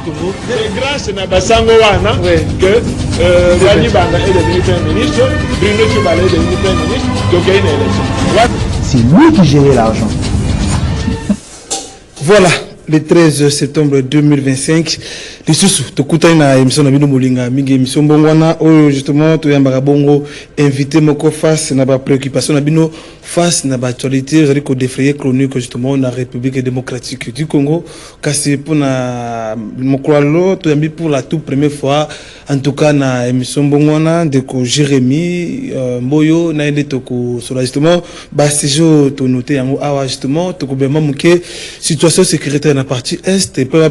Congo. C'est grâce à Basango Wana que Rani Banda est devenu Premier ministre, Bruno Tchibala est devenu Premier ministre, donc il y a une élection. C'est lui qui gérait l'argent. Voilà, le 13 septembre 2025. Les sous tokuta na émission na bino molinga mingi émission bongwana oyo justement to yambaka bongo invité moko face na ba préoccupation na bino face na ba actualité vous allez ko défrayer chronique justement na République démocratique du Congo kasi pour na mokwalo to yambi pour la toute première fois en tout cas na émission bongwana de ko Jérémy Mboyo na ende to ko sur justement ba séjour to noter yango awa justement to ko bema muke situation sécuritaire na partie est et pas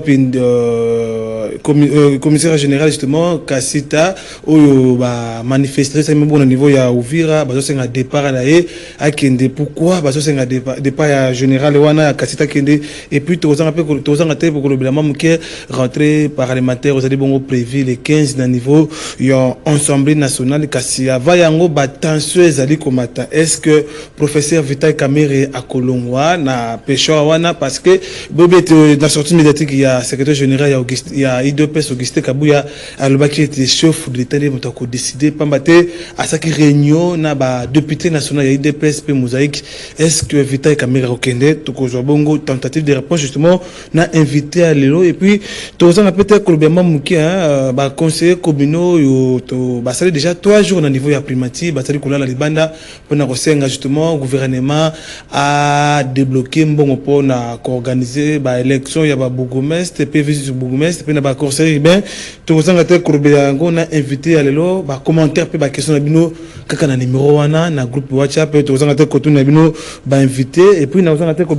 commissaire général justement Kasita oyo ba manifester ça même bon au niveau ya Uvira bazo senga départ na ye akende pourquoi bazo senga départ ya général wana Kasita kende et puis tozanga te pour le bilan muke rentrée parlementaire aux bongo prévu le 15 na niveau ya assemblée nationale Kassia va yango ba tension ezali komata est-ce que professeur Vital Kamerhe akolongwa na pêcheur wana parce que bobete dans sortie médiatique il y a secrétaire général il y a IDPS Augustin Kabuya alobaki était chef de l'État de ko décider pambate à sa réunion na ba député national ya IDPS pe mosaïque est-ce que Vital Kamerhe okende to ko bongo tentative de réponse justement na invité à lelo et puis tozanga peut-être ko bien mamuki ba conseiller communaux yo to ba sali déjà 3 jours na niveau ya primati ba sali kolala libanda pona ko senga justement gouvernement a débloquer mbongo pona ko organiser ba élection ya ba bourgmestre pe vice bourgmestre pe na ba conseiller ben to zanga te kurbe yango na invité à lelo ba commentaire pe ba question na bino kaka na numéro wana na groupe WhatsApp to zanga te ko tuna bino ba invité et puis na zanga te ko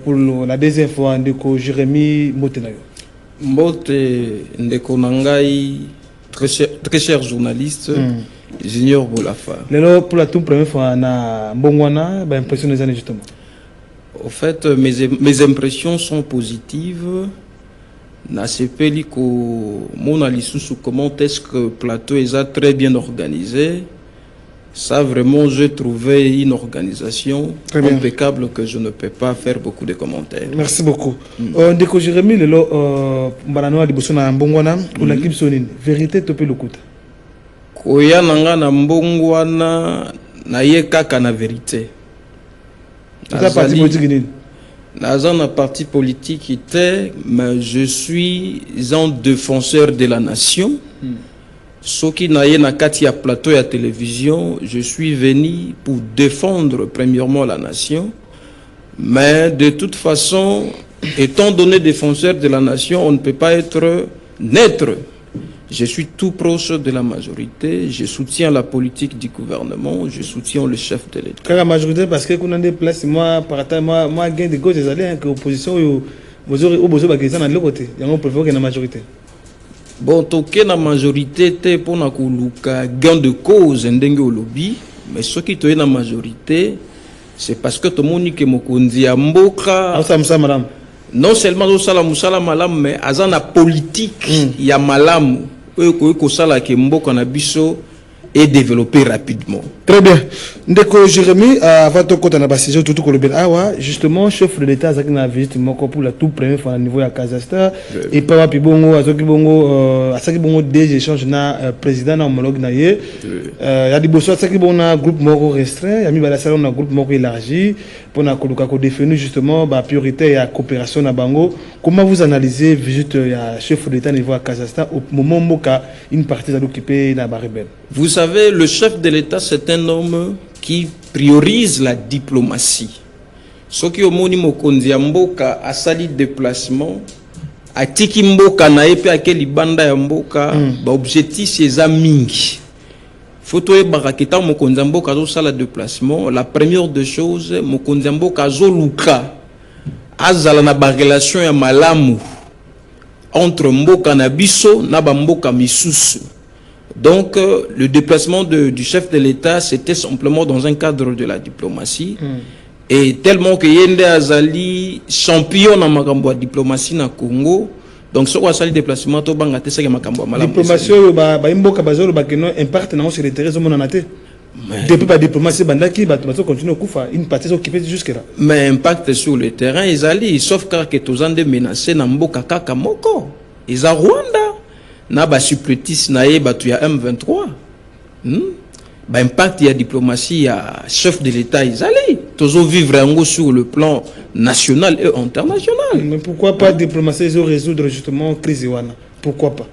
pour la deuxième fois ndeko Jérémy Motena yo Mbote ndeko nangai très cher journaliste Junior Bolafa. Lelo pour la toute première fois na mbongwana ba impression des années justement. Au fait mes impressions sont positives. Na sepeli ko mona lisusu comment est-ce que plateau est très bien organisé. Ça vraiment j'ai trouvé une organisation impeccable que je ne peux pas faire beaucoup de commentaires. Merci beaucoup. Ndeko Jérémy lelo mbalano liboso na mbongwana ona kibsonine vérité to pe lokuta. Koya nanga na mbongwana na ye kaka na vérité. Ta parti politique nini? Dans un parti politique était, mais je suis un défenseur de la nation. Ce qui n'a pas kati ya plateau et télévision, je suis venu pour défendre premièrement la nation. Mais de toute façon, étant donné défenseur de la nation, on ne peut pas être neutre. Je suis tout proche de la majorité, je soutiens la politique du gouvernement, je soutiens le chef de l'État. Quand la majorité, parce que quand on a des places, moi, gain de gauche, les alliés, que l'opposition, vous aurez besoin de l'autre côté. Il y a un préféré que la majorité. Bon, toqué la majorité, c'est pour la gain de cause, ndenge au lobby, mais ce qui est la majorité, c'est parce que tout le monde qui mokondi a mboka. Madame. Non seulement au salam malam, mais à la politique, il y a malam. Et développer rapidement. Très bien. Ndeko Jérémy, avant de côté na basijo tout ko lobel awa, justement chef de l'État azaki na visite moko pour la toute première fois au niveau ya Kazakhstan et pa wapi bongo azaki bongo des échanges na président na homologue na ye. Ya liboso azaki bongo na groupe moko restreint, ya mi bala salon na groupe moko élargi pour na koluka ko définir justement ba priorité ya coopération na bango. Comment vous analysez visite ya chef de l'État au niveau ya Kazakhstan au moment où une partie a occupé na ba rebelle? Vous savez, le chef de l'État, c'est un homme qui priorise la diplomatie. Ce qui au moni mokonzi mboka a sali déplacement, a tiki mboka na epe akeli banda ya mboka, ba objectif c'est mingi. Photo e baraketa mokonzi mboka zo sala déplacement, la première des choses mokonzi mboka zo luka azala na ba relation ya malamu entre mboka na biso na ba mboka misusu. Donc, le déplacement du chef de l'État, c'était simplement dans un cadre de la diplomatie. Et tellement que Yende Azali, champion dans la diplomatie na Congo, donc ce qu'on a déplacement, to banga te sege makambo malamu. Diplomatie, imboka bazolo bakeno impact na sur le terrain mon anate. Depuis la diplomatie bandaki, bato continue kufa, une partie occupée jusque là. Mais impact sur le terrain, ils allaient, sauf car que tous en menacés na mboka kaka moko. eza Rwanda na ba supplétis na ye batu ya M23 ba impact ya diplomatie ya chef de l'État ezali tozo vivre yango sur le plan national et international. Mais pourquoi pas diplomatie zo résoudre justement crise wana? Pourquoi pas?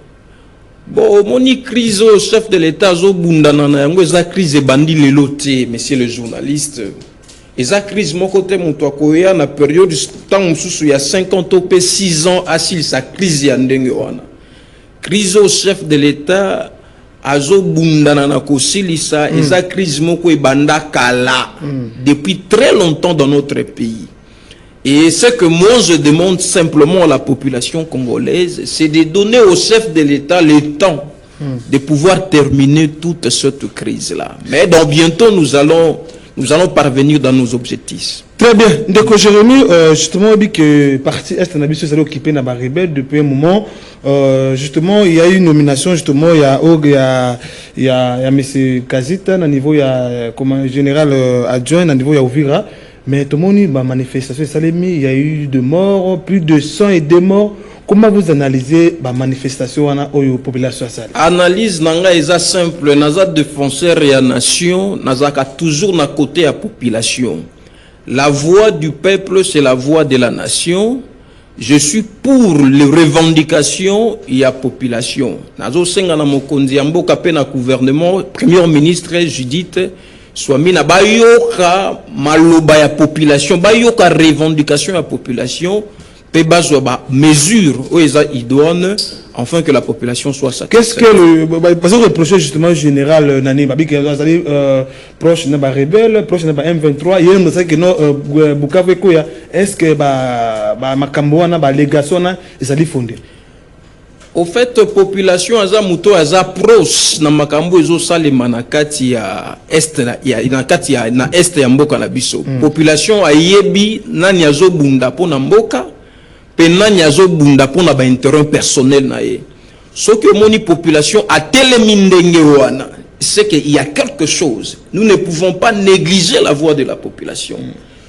Bon, moni crise au chef de l'État zo bundana na yango eza crise bandi lelo te, monsieur le journaliste. Eza crise moko te moto akoya na période tant mususu ya 50 ou 6 ans asil sa crise ya ndenge wana. Crise au chef de l'État azo bundana na kosilisa eza crise moko ebanda kala depuis très longtemps dans notre pays. Et ce que moi je demande simplement à la population congolaise, c'est de donner au chef de l'État le temps de pouvoir terminer toute cette crise-là. Mais dans bientôt nous allons parvenir dans nos objectifs. Très bien. Donc Jérémy, justement, on dit que parti Est n'a pas occupé na rebelle depuis un moment. Justement, il y a eu une nomination. Justement, il y a Monsieur Kazita, au niveau il y a comme général adjoint, au niveau il y a Ouvira. Mais tout le monde a manifestation. Il y a eu de morts, plus de 100 et des morts. Comment vous analysez la manifestation à la population? Analyse nanga est simple. Naza défenseur et la nation, naza toujours na côté à population. La voix du peuple, c'est la voix de la nation. Je suis pour les revendications et la population. Nazo senga na mokonzi amboka pe na gouvernement, premier ministre Judith Swami na bayoka maloba ya population, bayoka revendication ya population. Mesures où ils idoines afin que la population soit satisfaite. Qu'est-ce que le projet justement général Nani Babi qui est proche de la rebelle, proche de la M23, il y a une chose que nous Bukavu Koya, est-ce que Makamboana ba légation na ezali fondé? Au fait, population aza muto aza proche na makambo ezo salema na kati ya est na kati ya na est ya mboka na biso. Population ayebi nani azo bunda po na mboka. Penani azo bunda pour na ba intérêt personnel na ye. Ce que moni population a télémindenge wana, c'est qu'il y a quelque chose. Nous ne pouvons pas négliger la voix de la population.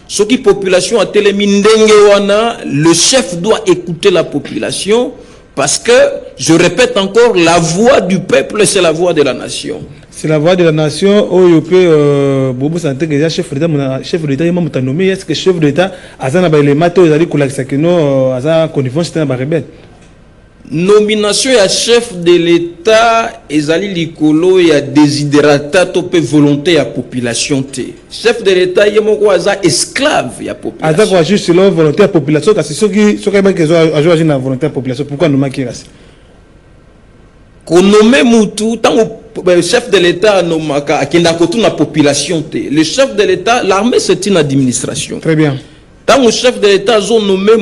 Ce qui population a télémindenge wana, le chef doit écouter la population parce que je répète encore, la voix du peuple c'est la voix de la nation. C'est la voix de la nation. Oh, peut Bobo Santé que chef de l'État, il m'a nommé. Est-ce que chef de l'État a un élément où il a dit que nous avons connivence c'était un rebelle? Nomination à chef de l'État, ezali likolo ya desiderata tope volonté ya population té. Chef de l'État yemoko aza esclave ya population. Aza quoi juste selon volonté ya population parce que ceux qui agir na volonté ya population pourquoi nous manquer ça? Qu'on nomme mutu tant le chef de l'État nomaka akenda kotu na population té. Le chef de l'État, l'armée c'est une administration. Très bien. Tant le chef de l'État a nommé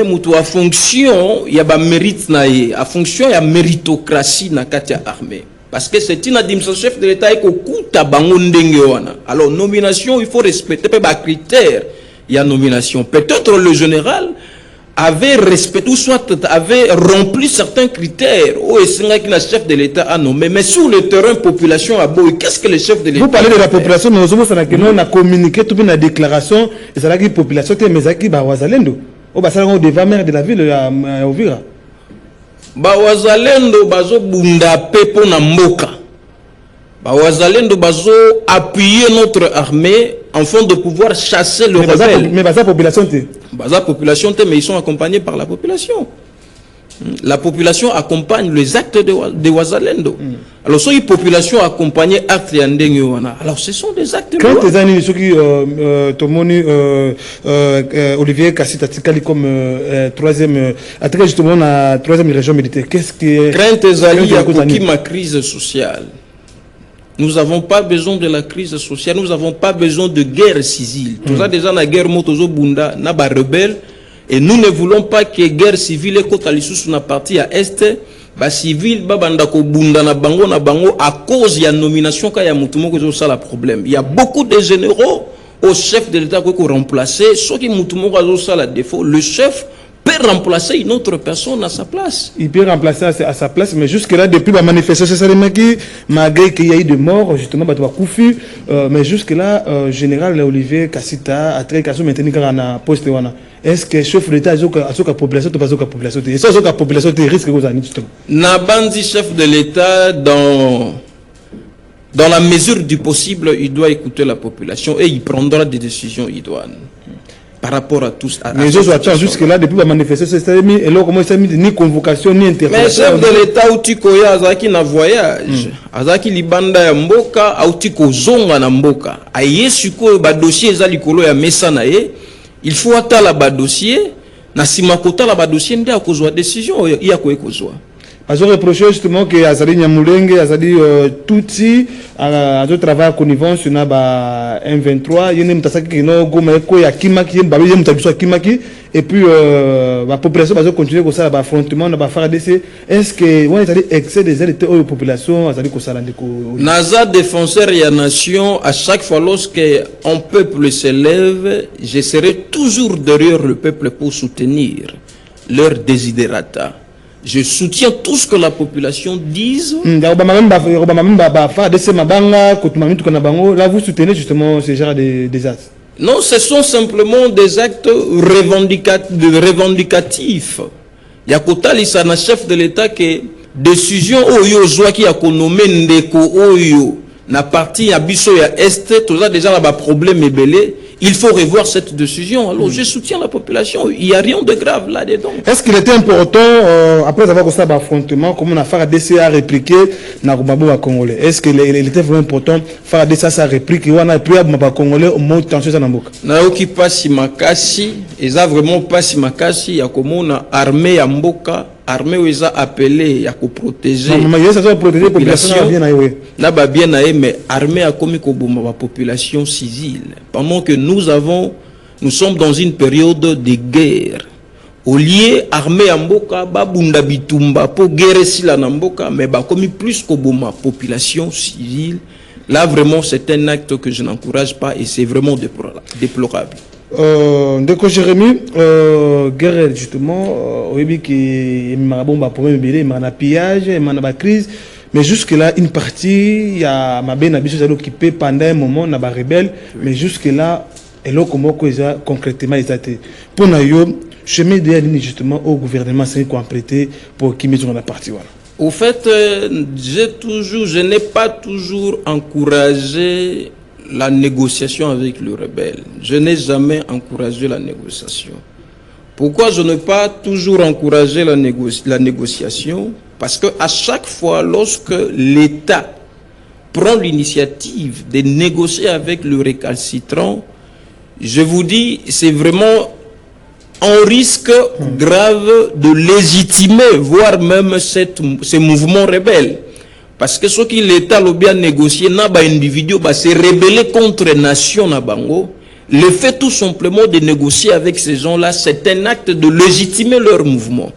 mutu à fonction, il y a ba mérite na ye, à fonction il y a méritocratie na katia armée. Parce que c'est une administration chef de l'État et kokuta bango ndenge wana. Alors nomination, il faut respecter pas critères. Il y a nomination. Peut-être le général avait respecté ou soit avait rempli certains critères. Oh, et c'est un chef de l'État a nommé. Mais sur le terrain, population a beau. Qu'est-ce que le chef de l'État? Vous parlez de la population, mais on a communiqué toute une déclaration. Et c'est là que la population est mais qui Bawazalendo. Oh, bah ça on devant maire de la ville à Ouvira. Bawazalendo bazo bunda pepo na mboka. Bawazalendo bazo appuyer notre armée afin de pouvoir chasser le rebelle. Mais baza population té. Baza population mais ils sont accompagnés par la population. La population accompagne les actes de Wazalendo. Alors si la population accompagne actes yandenge wana, alors ce sont des actes. Quand les années ceux qui tomoni Olivier Kassita tikali comme troisième attaqué justement la troisième région militaire. Qu'est-ce qui crainte ezali ya kokima crise sociale. Nous n'avons pas besoin de la crise sociale, nous n'avons pas besoin de guerre civile. Tout ça déjà la guerre motozo bunda na ba rebelle et nous ne voulons pas que guerre civile ekotalisu na partie à est ba civil ba banda ko bunda na bango à cause ya nomination ka ya mutu moko zo ça la problème. Il y a beaucoup de généraux au chef de l'État ko remplacer ceux qui mutu moko zo ça la défaut. Le chef peut remplacer une autre personne à sa place. Il peut remplacer à sa place, mais jusque-là, depuis la manifestation, malgré qu'il y a eu des morts, justement, mais jusque-là, général Olivier Kassita a très cassé maintenu dans la poste. est-ce que chef de l'État a la population ou pas la population? Et ça, la population risque que vous avez justement. Nabandi, chef de l'État, dans la mesure du possible, il doit écouter la population et il prendra des décisions idoines par rapport à tous. Mais je attends jusque-là, depuis la manifestation, c'est mis, et là, comment ça mis ni convocation, ni interpellation. Mais chef de l'État, Outikoya, Azaki na voyage, Azaki libanda ya mboka, Outiko zonga na mboka. Aye suko, ba dossier ezali kolo ya mesa na ye, il faut atala ba dossier, na simakota la ba dossier, nde akozwa décision, ya koe kozwa. Parce que reproché justement que Azali Nyamulenge, Azali Tutsi, à travail à connivence sur la M23, il y a une personne qui est gomme ya Kimaki, babi yem tabiso Kimaki, et puis la population va continuer comme ça, l'affrontement, na faire DC. Est-ce que on est allé excès des aides aux populations, Azali Kosalandeko? Naza défenseur et la nation, à chaque fois lorsque un peuple s'élève, je serai toujours derrière le peuple pour soutenir leurs desiderata. Je soutiens tout ce que la population dise. Là, vous soutenez justement ce genre des actes? Non, ce sont simplement des actes revendicatifs. Yakota Lissana, chef de l'État, que décision Oyo Zouaki a nommé Ndeko Oyo, na partie à Bisso ya Est, tout ça déjà là-bas problème est belé. Il faut revoir cette décision. Alors, je soutiens la population. Il n'y a rien de grave là-dedans. Est-ce qu'il était important, après avoir constaté l'affrontement, comme on a fait DCA répliquer dans le Congolais? Est-ce qu'il était vraiment important faire DCA sa réplique et on a pu avoir Congolais au moins tension dans la Mboka? Naoki Pasi Makasi, et ça vraiment Pasi Makasi, il y a comme on a armé à Mboka, armée où ils ont appelé, il y a qu'à protéger la population. Là-bas bien, mais armée à comme la population civile. Pendant que nous sommes dans une période de guerre. Au lieu armée à Mboka, babunda bitumba pour guerre si la Mboka, mais comme plus que la population civile. Là vraiment c'est un acte que je n'encourage pas et c'est vraiment déplorable. Ndeko Jérémy, guerre justement, oui qui il m'a bon problème belé, il m'a pillage, il m'a crise, mais jusque là une partie il y a ma ben habitué à l'occuper pendant un moment na ba rebelle, mais jusque là et là comment quoi concrètement ils étaient pour nayo chemin de justement au gouvernement c'est quoi prêter pour qui mettre dans la partie voilà. Au fait, je n'ai pas toujours encouragé la négociation avec le rebelle. Je n'ai jamais encouragé la négociation. Pourquoi je n'ai pas toujours encouragé la négociation? Parce que à chaque fois, lorsque l'État prend l'initiative de négocier avec le récalcitrant, je vous dis, c'est vraiment un risque grave de légitimer, voire même ces mouvements rebelles. Parce que ce qui l'État l'a bien négocié, n'a pas individu, se rebeller contre nation na bango. Le fait tout simplement de négocier avec ces gens-là, c'est un acte de légitimer leur mouvement.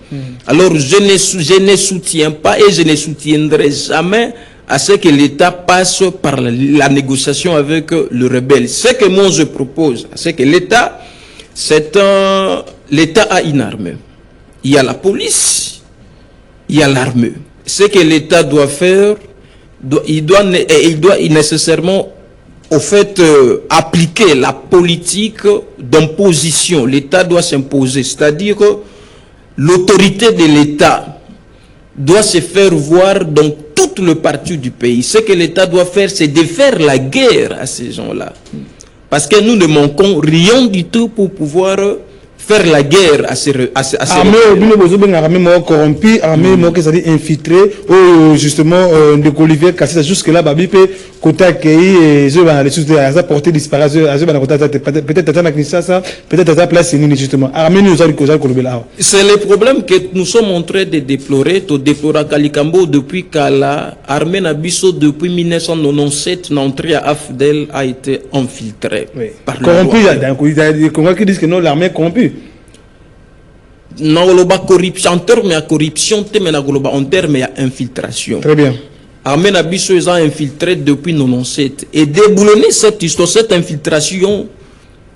Alors je ne soutiens pas et je ne soutiendrai jamais à ce que l'État passe par la négociation avec le rebelle. Ce que moi je propose, c'est que l'État, l'État a une armée. Il y a la police, il y a l'armée. Ce que l'État doit faire, il doit nécessairement au fait appliquer la politique d'imposition. L'État doit s'imposer, c'est-à-dire que l'autorité de l'État doit se faire voir dans toute le parti du pays. Ce que l'État doit faire, c'est de faire la guerre à ces gens-là. Parce que nous ne manquons rien du tout pour pouvoir faire la guerre à ces armée corrompu, armée qui s'est infiltré, ou justement de Olivier Kassé jusque là, babi peut côté accueilli, je vais les choses de porter disparaître, peut-être ça, peut-être à place justement. Armée nous a là. C'est le problème que nous sommes en train de déplorer, to déplorer Kalikambo depuis qu'la armée Nabiso depuis 1997 l'entrée à Afdel a été infiltrée. Par corrompu, il y a des Congolais qui disent que non, l'armée est corrompue. Non, le corruption en termes de corruption, en termes d'infiltration. Très bien. Armée Nabiso les a infiltrés depuis 1997. Et déboulonner cette histoire, cette infiltration,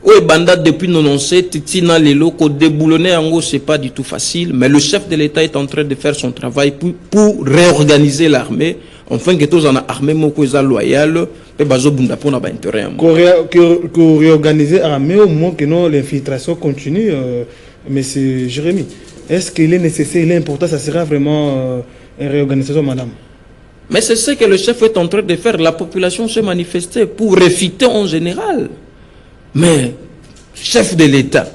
au Banda depuis 1997, Tina Lelo, déboulonner en gros, c'est pas du tout facile. Mais le chef de l'État est en train de faire son travail pour réorganiser l'armée, enfin que tous en armée moko eza loyal pe bazo bunda pona ba intérêt que réorganiser armée au moins que non l'infiltration continue monsieur Jérémy. Est-ce qu'il est nécessaire, il est important, ça sera vraiment une réorganisation, madame? Mais c'est ce que le chef est en train de faire. La population s'est manifestée pour réfuter en général. Mais, chef de l'État,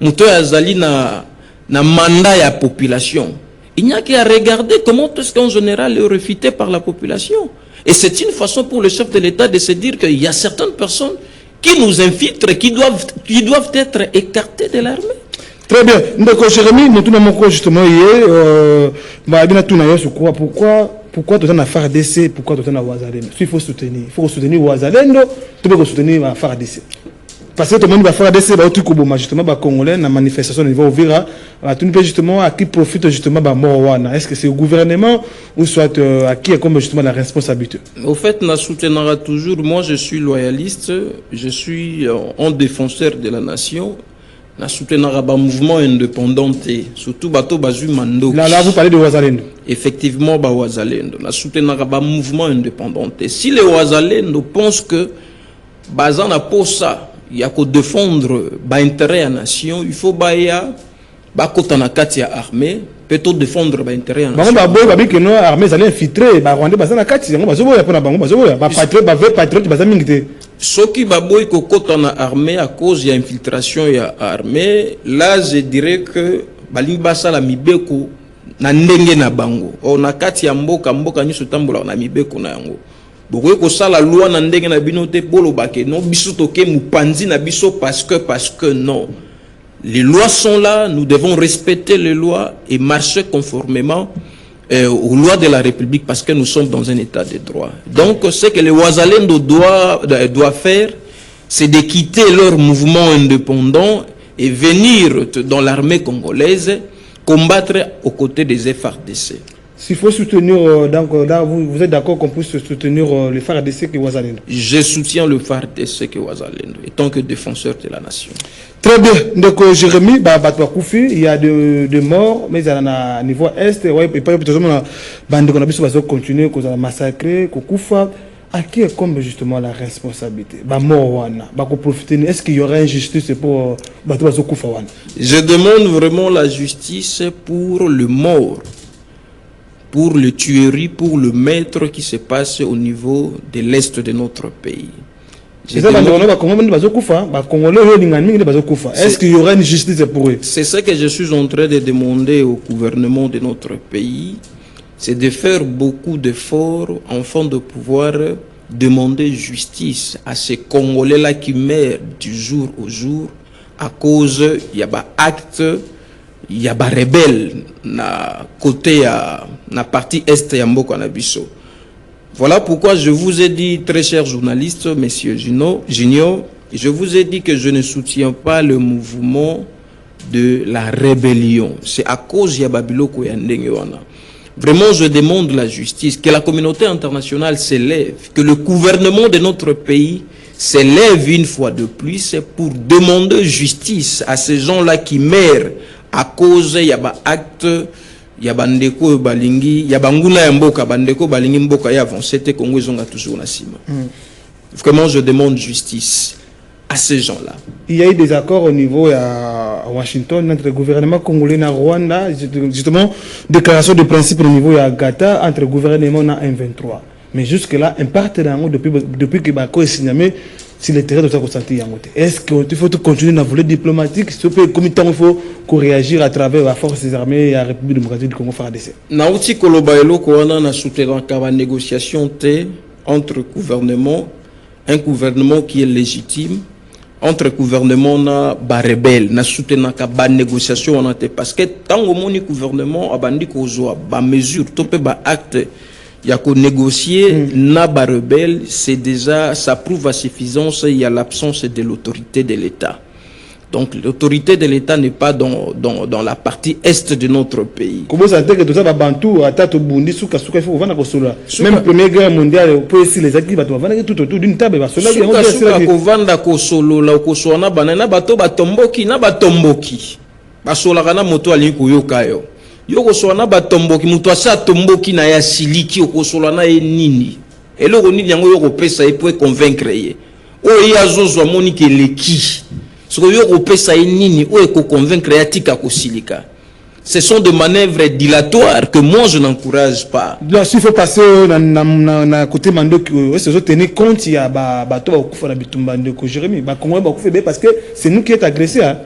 Mouto Azali na mandat à la population. Il n'y a qu'à regarder comment est-ce qu'en général est réfuté par la population. Et c'est une façon pour le chef de l'État de se dire qu'il y a certaines personnes qui nous infiltrent, qui doivent être écartées de l'armée. Très bien. Donc, Jérémy, nous avons justement hier, pourquoi tu as un FARDC, pourquoi tu as un Ouazalendo? Il faut soutenir Ouazalendo, tu peux soutenir la FARDC. Parce que tout le monde va faire des justement les Congolais la manifestation au niveau Ouvira, tu peux justement à qui profite justement bah Morwana. Est-ce que c'est au gouvernement ou soit à qui est comme justement la responsabilité? Au fait, nous soutenons toujours. Moi, je suis loyaliste, je suis un défenseur de la nation. Nous soutenons un mouvement indépendant, surtout bateau bazu mando. Là, vous parlez de Ouazalendo. Effectivement, bah Ouazalendo. Nous soutenons un mouvement indépendant. Si les Ouazalendo pensent que bazan a pour ça, il y a qu'à défendre l'intérêt à la nation, il faut baya côté na katia armée plutôt défendre l'intérêt à la nation. Bah que non armée ça infiltrer ba rwanda ba na katia ngo bazoboya pona bango bazoboya ba patriote ba zamingite. Soki baboy ko kota na armée à cause ya infiltration ya armée, là je dirais que balimba sala mibeko na ndenge na bango. On a katia mboka nyiso tambola na mibeko na yango. Beaucoup que ça la loi n'a ndenge na binote polo bake non biso toke mupanzi na biso parce que non, les lois sont là, nous devons respecter les lois et marcher conformément aux lois de la République parce que nous sommes dans un état de droit. Donc ce que les Ouazalendo doivent faire, c'est de quitter leur mouvement indépendant et venir dans l'armée congolaise combattre aux côtés des FARDC. S'il faut soutenir, donc là, vous êtes d'accord qu'on puisse soutenir le FARDC qui est Ouazalendo? Je soutiens le FARDC qui est Ouazalendo, étant que défenseur de la nation. Très bien. Donc, Jérémy, il y a des morts, mais il y a un niveau est, et pas peut-être continuer, qu'on a massacré, qu'on koufa. À qui est comme justement la responsabilité? Est-ce qu'il y aura une justice pour Je demande vraiment la justice pour le mort, pour le tuerie, pour le meurtre qui se passe au niveau de l'est de notre pays. Est-ce qu'il y aura une justice pour eux? C'est ce que je suis en train de demander au gouvernement de notre pays, c'est de faire beaucoup d'efforts afin de pouvoir demander justice à ces Congolais-là qui meurent du jour au jour à cause il y a des actes. Il y a des rebelles na côté na partie est ya mboka na biso. Voilà pourquoi je vous ai dit, très chers journalistes, messieurs Junior, je vous ai dit que je ne soutiens pas le mouvement de la rébellion. C'est à cause ya babiloko ya ndenge wana. Vraiment, je demande la justice, que la communauté internationale s'élève, que le gouvernement de notre pays s'élève une fois de plus pour demander justice à ces gens-là qui meurent à cause il y a des actes, il y a bandeko balingi, il y a banguna ya mboka bandeko balingi mboka ya avancé te Congo ils ont toujours na sima. Vraiment je demande justice à ces gens-là. Il y a eu des accords au niveau à Washington entre le gouvernement congolais et Rwanda, justement déclaration de principe au niveau à Gata entre le gouvernement et M23. Mais jusque-là, un partenaire depuis que Bako est signé, si le terrain doit être consenti. Est-ce qu'il faut continuer dans le volet diplomatique? S'il faut réagir à travers la force armées et la République démocratique du Congo FARDC? Nauti Kolobaelo Koana na souterrain la négociation entre gouvernement, un gouvernement qui est légitime, entre gouvernement na ba rebelle na soutenir ka négociation parce que tant au monde gouvernement a bandi ko zo ba mesure to pe ba acte. Il y a qu'à négocier, Naba rebelle, c'est déjà, ça prouve à suffisance, il y a l'absence de l'autorité de l'État. Donc l'autorité de l'État n'est pas dans la partie est de notre pays. Comment ça fait que tout ça va bantou, à Tato Bundi, Souka, il faut vendre Kosola. Même la Première Guerre mondiale, pour essayer les actifs, on va vendre tout autour d'une table. Souka, vendre Kosolo, la Kosoana, banana, bato, batomboki, na batomboki. Basola, na moto, ali, kuyokayo. Yoko soana batomboki mutu asa tomboki na ya siliki yoko solana e nini. Eloko nini yango yoko pesa e pour convaincre ye. O ya zozo monique leki. Soko yoko pesa e nini o e ko convaincre ya tika ko silika. Ce sont des manœuvres dilatoires que moi je n'encourage pas. Donc s'il faut passer na côté mando que ces autres tenir compte il y a bato ba kufa na bitumba ndeko Jérémy ba Congolais ba kufa parce que c'est nous qui est agressé hein.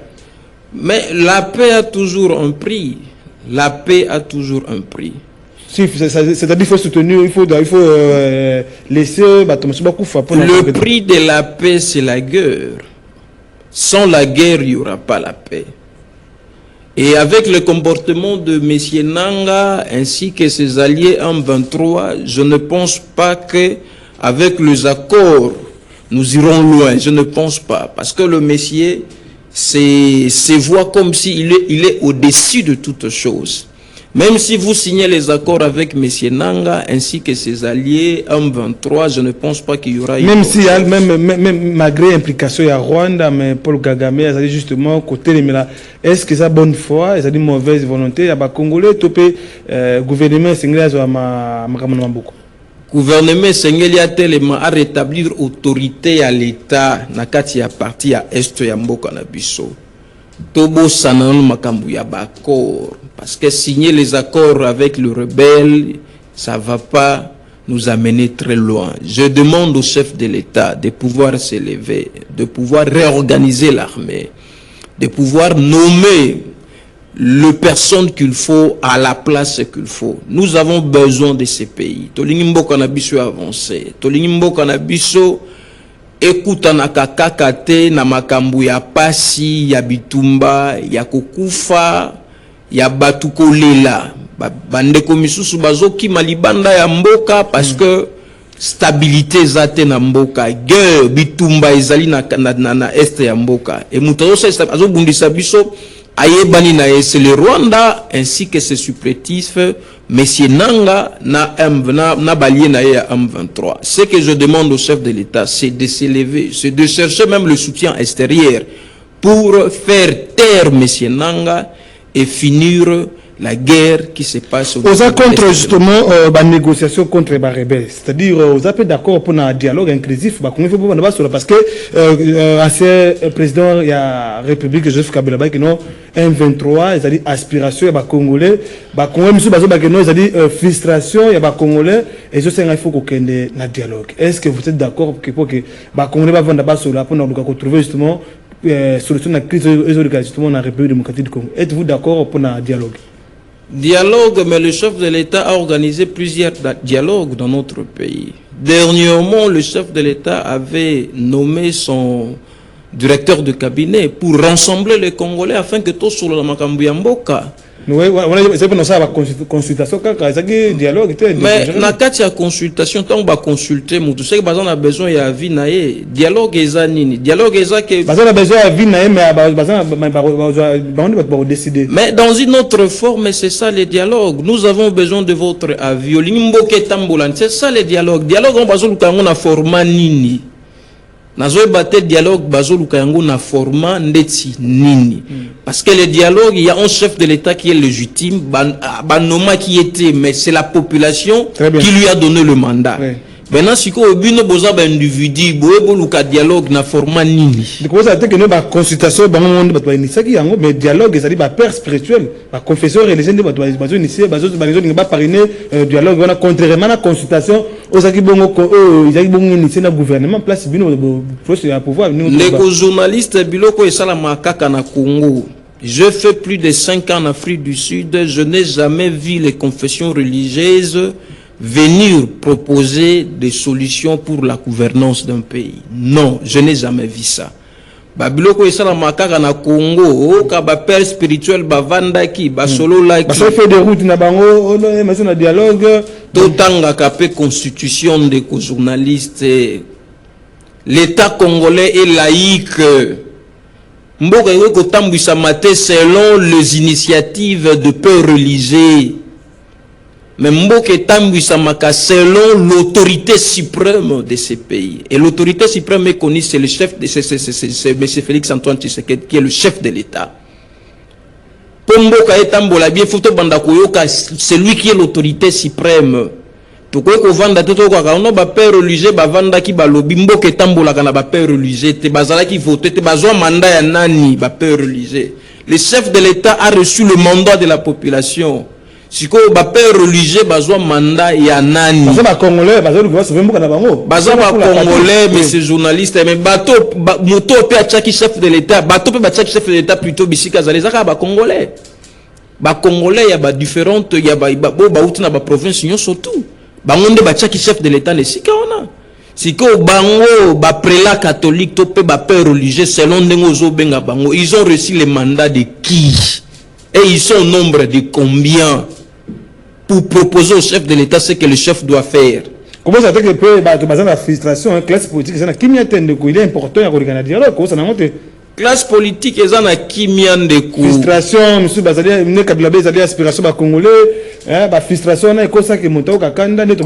Mais la paix a toujours un prix. La paix a toujours un prix. C'est-à-dire qu'il faut soutenir, il faut laisser le prix de la paix, c'est la guerre. Sans la guerre, il n'y aura pas la paix. Et avec le comportement de M. Nanga ainsi que ses alliés M23, je ne pense pas que avec les accords, nous irons loin. Je ne pense pas. Parce que le Messier se voit comme s'il est au-dessus de toutes choses. Même si vous signez les accords avec M. Nanga ainsi que ses alliés M23, je ne pense pas qu'il y aura... Même si, même malgré l'implication de Rwanda, mais Paul Kagame, il a dit justement, côté les Mela, est-ce que ça bonne foi, il a dit mauvaise volonté, il y a des Congolais, le gouvernement sénégalais a beaucoup. Gouvernement sénégalais a tellement à rétablir autorité à l'État, nakati ya parti à Est ya mboka na biso. Tobo sanan makambu ya bakor. Parce que signer les accords avec le rebelle, ça ne va pas nous amener très loin. Je demande au chef de l'État de pouvoir s'élever, de pouvoir réorganiser l'armée, de pouvoir nommer les personnes qu'il faut à la place qu'il faut. Nous avons besoin de ces pays. Tolingimbo Kanabiso avancé. Tolingimbo Kanabiso écoute na kakakate na makambu ya pasi, ya bitumba, ya kokufa, ya batukolela. Bandeko misusu bazoki malibanda ya mboka parce que stabilité zate na mboka, guerre bitumba ezali na est ya mboka. Et mutazo sa azobundisa biso ayebani na c'est le Rwanda ainsi que ses supplétifs Monsieur Nanga na balié na ya M23. Ce que je demande au chef de l'État, c'est de s'élever, c'est de chercher même le soutien extérieur pour faire taire Monsieur Nanga et finir la guerre qui se passe au Aux contre justement la négociation contre les rebelles, c'est-à-dire aux appels d'accord pour un dialogue inclusif, parce que ancien président de la République Joseph Kabila qui non M23, c'est-à-dire aspiration il y a Congolais, Congolais monsieur ils dit frustration il y a Congolais et je sais qu'il faut qu'on ait un dialogue. Est-ce que vous êtes d'accord pour que Congolais va vendre sur la pour nous trouver justement solution à la crise justement dans la République démocratique du Congo? Êtes-vous d'accord pour un dialogue? Dialogue, mais le chef de l'État a organisé plusieurs dialogues dans notre pays. Dernièrement, le chef de l'État avait nommé son directeur de cabinet pour rassembler les Congolais afin que tous sur la makambu ya mboka. C'est pour ça consultation dialogue. Mais na kati ya consultation tant ba consulter mutu c'est que bazan a besoin ya vie na ye dialogue eza nini dialogue eza que bazan a besoin ya vie na ye mais bazan ba décider. Mais dans une autre forme c'est ça le dialogue. Nous avons besoin de votre avis. Olimboke tambolan c'est ça le dialogue. Dialogue on bazon lukango na format nini. Nazo battre dialogue bazoluka yango na format ndeti nini. Parce que le dialogue il y a un chef de l'État qui est légitime banoma qui était mais c'est la population qui lui a donné le mandat. Oui. Maintenant si ko bino boza ba individu boeboluka dialogue na format nini. Donc ça veut dire que ba consultation ba monde ba initiaki yango mais dialogue ezali ba père spirituel ba confesseur religieuse ba initier ba ba parrainer dialogue wana contrairement à consultation osaki bongo ezali bongo initier na gouvernement place bino proche à pouvoir les journalistes biloko esala makaka na Congo. Je fais plus de 5 ans en Afrique du Sud, je n'ai jamais vu les confessions religieuses venir proposer des solutions pour la gouvernance d'un pays. Non, je n'ai jamais vu ça. Babiloko esala makaka na Congo, ka ba père spirituel ba vandaki, ba solo like. Ça fait des routes na bango, on a dialogue. Totanga kapé constitution des journalistes. L'État congolais est laïque. Mboka yoko tambwisa maté selon les initiatives de peurs religieuses. Mais Mboka tambwisa maka selon l'autorité suprême de ces pays. Et l'autorité suprême est connue, c'est le chef de c'est M. Félix Antoine Tshisekedi qui est le chef de l'État. Pomboka etambola bien photo banda koyoka c'est lui qui est l'autorité suprême. Pourquoi ko vanda toto ko ka no ba père religieux ba vanda ki ba lobi mboka etambola kana ba père religieux te bazala ki voter te bazwa mandat ya nani ba père religieux. Le chef de l'État a reçu le mandat de la population. Si ko ba père religieux bazwa mandat ya nani. Parce que ba congolais bazali ko sauver mboka na bango. Bazwa ba congolais mais ces journalistes mais bato moto pe a chaki chef de l'État, bato pe ba chaki chef de l'État plutôt bisika zalezaka ba congolais. Ba congolais ya ba différentes ya ba uti na ba province nyonso tout. Bangonde ba chaki chef de l'État les sika ona. Siko bango ba prélat catholique to pe ba père religieux selon ndengo zo benga bango, ils ont reçu le mandat de qui? Et ils sont au nombre de combien pour proposer au chef de l'État ce que le chef doit faire? Comment ça fait que peut ba la frustration classe politique ça na kimia tende ko il est important ya ko organiser dialogue ko ça na monte classe politique eza na kimia ndeko frustration monsieur bazali ne kabila bezali aspiration ba congolais ba frustration na ko ça que moto ka kanda ne to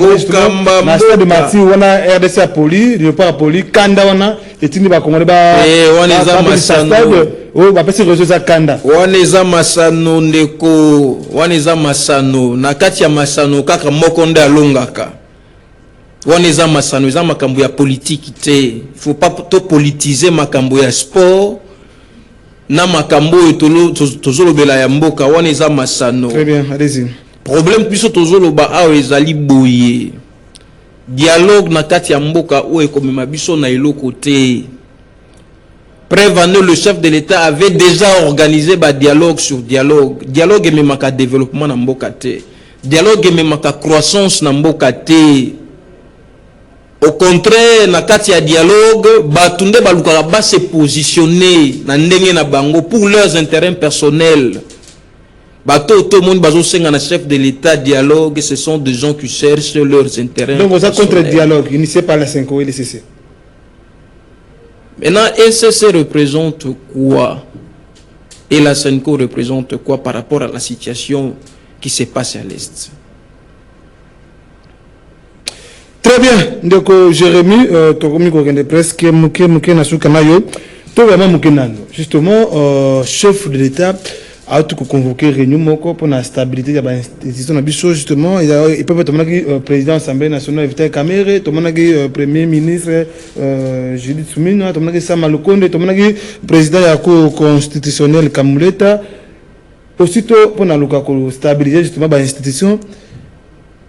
na stade mati wana RDC a poli le pas poli kanda wana etini ba congolais ba wana za masano o ba pesi réseau za kanda wana za masano ndeko wana za masano na kati ya masano kaka moko nde alongaka wana za masano za makambo ya politique te faut pas to politiser makambo ya sport na makambo tozolobela ya mboka wana za masano. Très bien, allez-y. Problème biso tozoloba awa ezali boye dialogue na kati ya mboka o ekomema biso na eloko te. Prévenu le chef de l'État avait déjà organisé ba dialogue sur dialogue. Dialogue ememaka développement na mboka te. Dialogue ememaka croissance na mboka te. Au contraire, na kati ya dialogue, batunde balukaka ba se positionner na ndenge na bango pour leurs intérêts personnels. Bato tout le monde bazo senga na chef de l'État dialogue, ce sont des gens qui cherchent leurs intérêts. Donc vous êtes contre le dialogue, initié par la 5O et le CC. Maintenant, NCC représente quoi? Et la SENCO représente quoi par rapport à la situation qui se passe à l'Est? Très bien, donc Jérémy, Tokomi Kokende presque Mouké Nasuka Nayo, tout vraiment Mouké Nano. Justement, chef de l'État a tout convoqué réunion pour la stabilité de l'institution Nabiso, justement, il peut être président de l'Assemblée nationale Vital Kamerhe, premier ministre Judith Soumina, Sama Lukonde, président de la Cour constitutionnelle Kamuleta, aussitôt pour la stabiliser justement l'institution.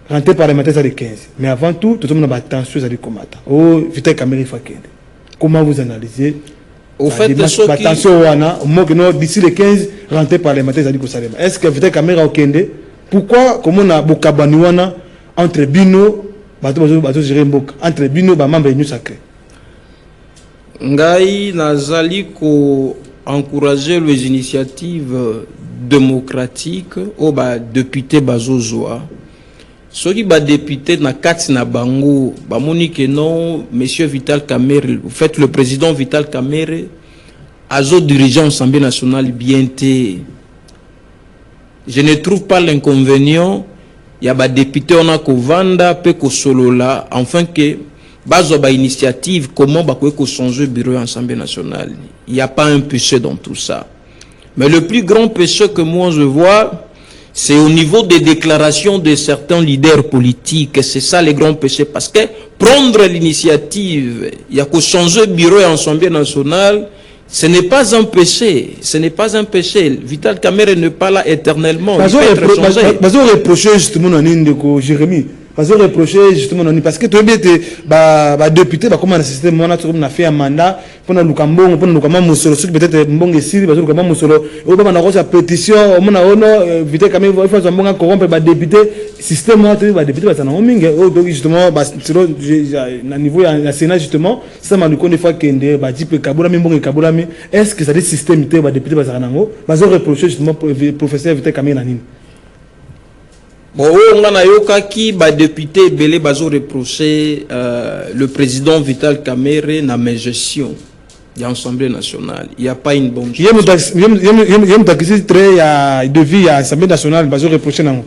Rentré parlementaire, ça de 15. Mais avant tout le monde a attention à combattre. Oh, Vital Kamerhe Fakende. Comment vous analysez? Au fait, attention, d'ici les 15, rentré parlementaire, ça dit que est-ce que Vital Kamerhe Fakende, pourquoi, comment on a Bokabaniwana entre Bino, entre Bino, membres de sacré? Ngai nazali ko encourager les initiatives démocratiques au député Bazozoa. Ceux qui sont députés na kati na bango, bamoni que non, monsieur Vital Kamerhe, vous faites le président Vital Kamerhe, azo dirigeant l'Assemblée nationale bien té. Je ne trouve pas l'inconvénient, il y a des députés on a ko vanda pe ko solola, enfin que bazo ba initiative comment ba ko changer bureau de l'Assemblée nationale. Il n'y a pas un péché dans tout ça. Mais le plus grand péché que moi je vois, c'est au niveau des déclarations de certains leaders politiques. C'est ça le grand péché. Parce que prendre l'initiative, il y a qu'au changer le bureau et l'Assemblée nationale, ce n'est pas un péché. Ce n'est pas un péché. Vital Kamerhe n'est pas là éternellement. Il peut être changé. Parce qu'on reproche justement à Jérémy. Parce qu'on reproche justement parce que tu es député, comment le système a fait un mandat pour nous cambo, pour nous cambo peut-être bon ici, parce que cambo musolo, ou bien on a pétition, on a Vital Kamerhe il faut un corrompre député, système a député ça n'a mingi, donc justement à niveau à Sénat justement, ça m'a dit qu'on fois qu'il bah type Kaboulami bon Kaboulami, est-ce que ça des systèmes député ça n'a pas, parce qu'on reproche justement professeur Vital Kamerhe nanine. Bon, on a yoka qui ba député belé bazo reproché le président Vital Kamerhe na ma gestion de l'Assemblée nationale. Il n'y a pas une bonne chose. Il y a très de vie à l'Assemblée nationale bazo reproché non.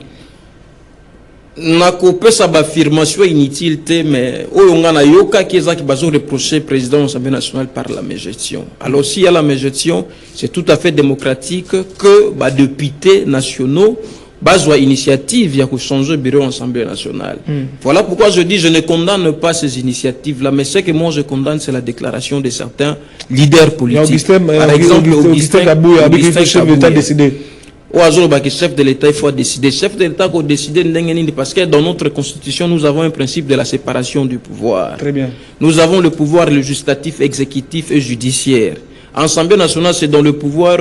nakopé sa affirmation inutile mais oyonga na yoka qui est qui bazo reprocher président de l'Assemblée nationale par la mégestion. Alors s'il y a la mégestion, c'est tout à fait démocratique que les députés nationaux bazwa initiative il y a que changer le bureau de l'Assemblée nationale. Voilà pourquoi je dis je ne condamne pas ces initiatives là, mais ce que moi je condamne c'est la déclaration de certains leaders politiques. Par exemple Augustin Kabouya, chef de l'État décidé. Chef de l'État, il faut décider. Chef de l'État, il faut décider parce que dans notre constitution, nous avons un principe de la séparation du pouvoir. Très bien. Nous avons le pouvoir législatif, exécutif et judiciaire. L'Assemblée nationale, c'est dans le pouvoir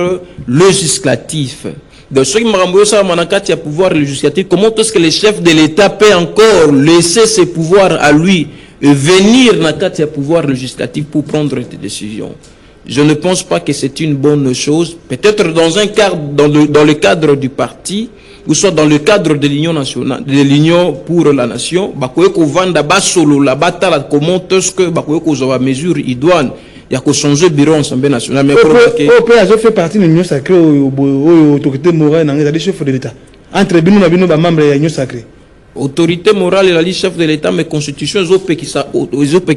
législatif. Donc, ce qui m'a renvoyé ça, il y a pouvoir législatif. Comment est-ce que le chef de l'État peut encore laisser ses pouvoirs à lui et venir dans le pouvoir législatif pour prendre des décisions? Je ne pense pas que c'est une bonne chose. Peut-être dans un cadre, dans le cadre du parti, ou soit dans le cadre de l'Union nationale, de l'Union pour la nation, bakoyeko vanda basolo la batala comment est-ce que bakoyeko zawa mesure idoine, il y a que changer bureau Assemblée nationale. Mais PAJ fait partie de l'Union sacrée au autorité morale dans les chefs de l'État. Entre bino na bino ba membre de l'Union sacrée. Autorité morale et la chef de l'État, mais constitution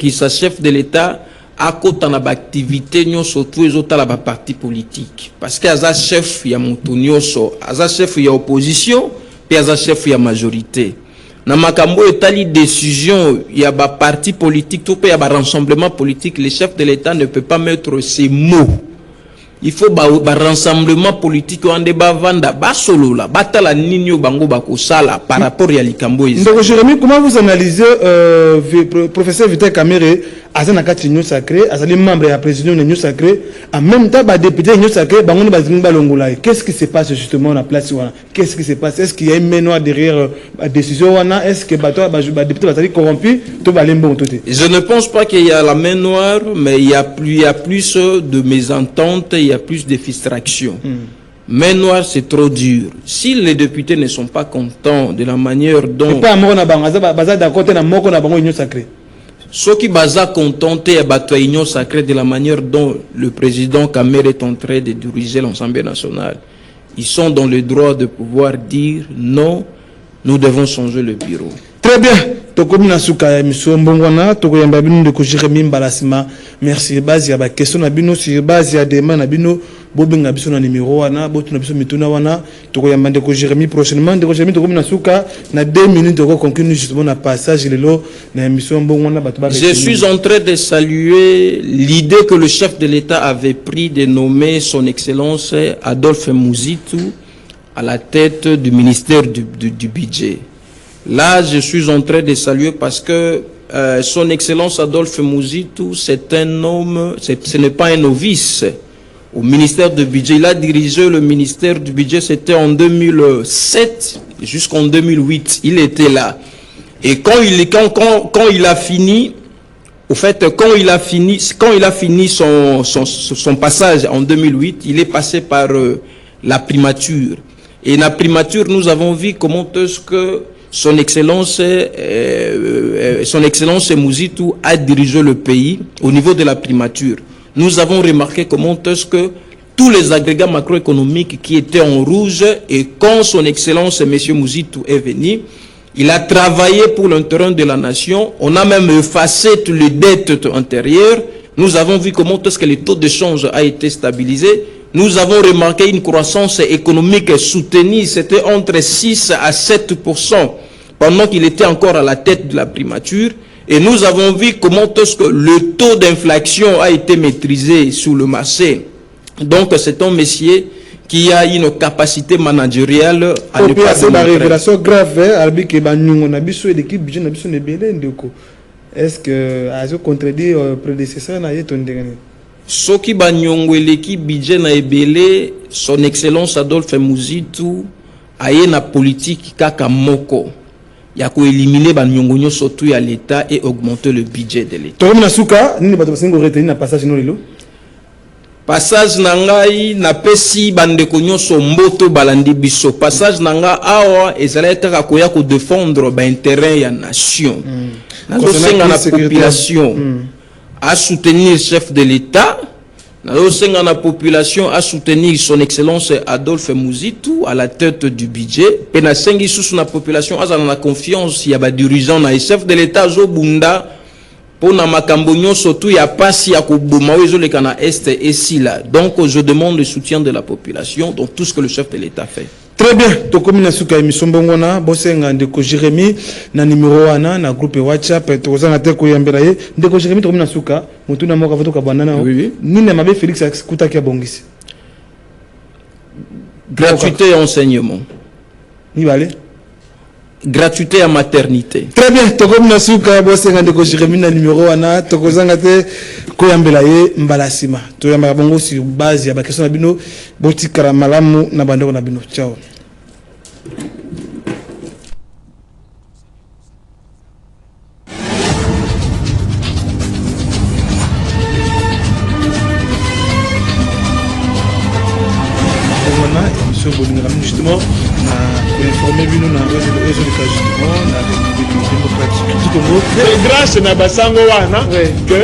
qui sa chef de l'État. À côté de l'activité, nous surtout les autres partis politiques. Parce qu'il y a un chef, il y a Montonioso, il y a un chef, il y a opposition, puis il y a un chef, il y a majorité. Dans Makambo, il y a une décision, il y a un parti politique, tout il y a un rassemblement politique. Le chef de l'État ne peut pas mettre ces mots. Il faut un rassemblement politique en débat vanda basolo la batala ninyo bango bakosala par rapport à Likambo. Donc Jérémy, comment vous analysez professeur Vital Kamerhe azana kati Union sacrée, azali membre et président de l'Union sacrée, en même temps ba député Union sacrée bango ni bazini balongola. Qu'est-ce qui se passe justement à place wana? Qu'est-ce qui se passe? Est-ce qu'il y a une main noire derrière la décision wana? Est-ce que ba député bazali corrompu to balembo toté? Je ne pense pas qu'il y a la main noire, mais il y a plus de mésententes, il y a plus de distractions. Main noire, c'est trop dur. Si les députés ne sont pas contents de la manière dont... Ceux qui sont contentés de l'Union sacrée de la manière dont le président Kamerhe est en train de diriger l'Assemblée nationale, ils sont dans le droit de pouvoir dire non, nous devons changer le bureau. Très bien. Tokomina suka émission mbongwana tokoyamba bino de ko Jérémy Mbalasima. Merci base ya ba question na bino sur base ya demande na bino bobenga biso na numéro wana botu na biso mituna wana tokoyamba de ko Jérémy prochainement de ko Jérémy tokomina suka na 2 minutes de conclure justement na passage lelo na émission mbongwana bato ba. Je suis en train de saluer l'idée que le chef de l'État avait pris de nommer son excellence Adolphe Muzitu à la tête du ministère du budget. Là, je suis en train de saluer parce que son excellence Adolphe Muzitu, c'est un homme, ce n'est pas un novice au ministère du budget. Il a dirigé le ministère du budget, c'était en 2007 jusqu'en 2008. Il était là. Et quand il a fini, au fait, quand il a fini son passage en 2008, il est passé par la primature. Et la primature, nous avons vu comment est-ce que son excellence Muzitu a dirigé le pays au niveau de la primature. Nous avons remarqué comment est-ce que tous les agrégats macroéconomiques qui étaient en rouge, et quand son excellence M. Muzitu est venu, il a travaillé pour l'intérêt de la nation. On a même effacé toutes les dettes antérieures. Nous avons vu comment est-ce que le taux de change a été stabilisé. Nous avons remarqué une croissance économique soutenue, c'était entre 6 à 7% pendant qu'il était encore à la tête de la primature. Et nous avons vu comment est-ce que le taux d'inflation a été maîtrisé sur le marché. Donc c'est un monsieur qui a une capacité managériale à ne pas démontrer. Révélation grave, est-ce que Azo contredit prédécesseur na yeton dengane? Soki banyongo l'équipe budget na ebele, son excellence Adolphe Muzitu aye na politique kaka moko ya ko éliminer banyongo nyoso tout ya l'état et augmenter le budget de l'état. Tokomi na suka nini bato basengo retenir na passage no lelo? Passage na ngai na pesi bandeko nyoso mboto balandi biso. Passage na nga awa ezala kaka koya ko défendre ba intérêt ya nation. Na senga na population. À soutenir le chef de l'État La population a soutenu son excellence Adolphe Muzitu à la tête du budget. Penasengi sous la population a la confiance, il y a des dirigeants, le chef de l'État Zobunda, pour na makambonyo surtout il y a pas si à Kobomawezo le Kana Est et si là. Donc je demande le soutien de la population dans tout ce que le chef de l'État fait. Très bien, tokomi na suka émission bongona bosenga ndeko Jérémy na numéro wana na groupe WhatsApp tozana te ko yambela ye ndeko Jérémy tokomi na suka mutuna moka voto ka banana oui. Nina mabe Félix akutaki ya bongisi Gratuité et enseignement. Ni balé Gratuité à maternité. Très bien, tokomi na suka bosenga ndeko Jérémy na numéro wana tokozanga te ko yambela ye mbalasima to yamba bongo sur base ya ba question na bino botikara malamu na bandeko na bino. Ciao. Justement, pour informer nous dans le réseau de justement la République démocratique du Congo. C'est grâce à Basango Wana que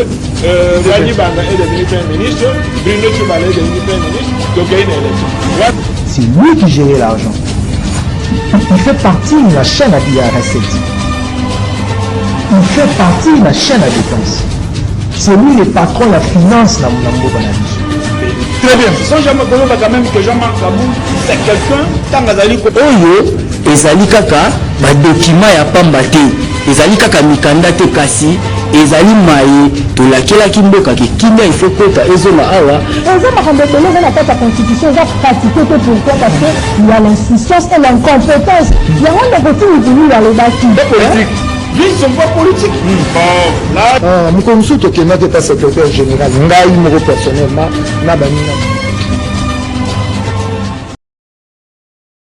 Rani Banga est devenu Premier ministre, Bruno Tchibala est devenu Premier ministre, donc il y a une élection. C'est lui qui gérait l'argent. Il fait partie de la chaîne à recette. Il fait partie de la chaîne à défense. C'est lui le patron de la finance dans Moulambo Banabich. Très bien. Sans jamais connaître quand même que Jean-Marc Kabou, c'est quelqu'un, tant qu'azali Oyo, ezali kaka, ba document ya pamba te. Ezali kaka mikanda te kasi, ezali maye, to lakela kimboka ki kimia il faut kota ezoma awa. Ezoma kambetele na la constitution va pratiquer que pourquoi parce que il y a l'insistance et l'incompétence. Il y a un de côté où il y a les bâtis. politique. Lui, ils sont pas politiques. Bon, là. Moukomsou Tokena était secrétaire général. Ngaï, moi personnellement, n'a pas